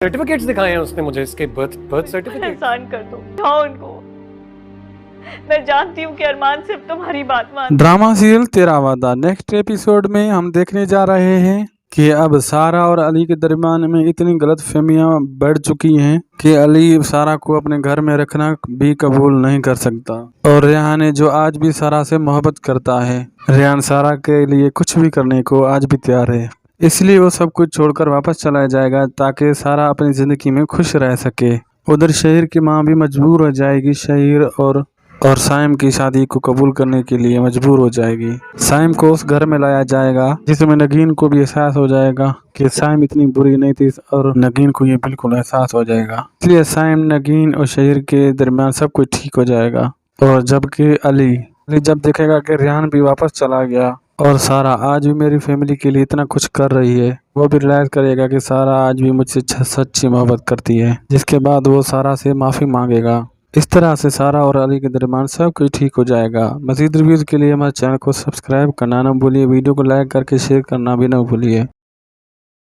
Certificates दिखाए हैं उसने मुझे, इसके बर्थ सर्टिफिकेट। एहसान कर दो, उठाओ उनको। मैं जानती हूँ कि अरमान सिर्फ तुम्हारी बात मान। ड्रामा सीरियल तेरा वादा नेक्स्ट एपिसोड में हम देखने जा रहे हैं कि अब सारा और अली के दरमियान में इतनी गलतफहमियां बढ़ चुकी हैं कि अली सारा को अपने घर में रखना भी कबूल नहीं कर सकता। और रेहान जो आज भी सारा से मोहब्बत करता है, रेहान सारा के लिए कुछ भी करने को आज भी तैयार है, इसलिए वो सब कुछ छोड़कर वापस चला जाएगा ताकि सारा अपनी जिंदगी में खुश रह सके। उधर शहीर की माँ भी मजबूर हो जाएगी, शहीर और साइम की शादी को कबूल करने के लिए मजबूर हो जाएगी। साइम को उस घर में लाया जाएगा जिसमें नगीन को भी एहसास हो जाएगा कि साइम इतनी बुरी नहीं थी और नगीन को ये बिल्कुल एहसास हो जाएगा। इसलिए साइम, नगीन और शहीर के दरमियान सब कुछ ठीक हो जाएगा। और जबकि अली जब देखेगा कि रेहान भी वापस चला गया और सारा आज भी मेरी फैमिली के लिए इतना कुछ कर रही है, वो भी रियलाइज करेगा कि सारा आज भी मुझसे सच्ची मोहब्बत करती है, जिसके बाद वो सारा से माफ़ी मांगेगा। इस तरह से सारा और अली के दरमियान सब कुछ ठीक हो जाएगा। मज़ीद रिव्यूज़ के लिए हमारे चैनल को सब्सक्राइब करना ना भूलिए, वीडियो को लाइक करके शेयर करना भी ना भूलिए।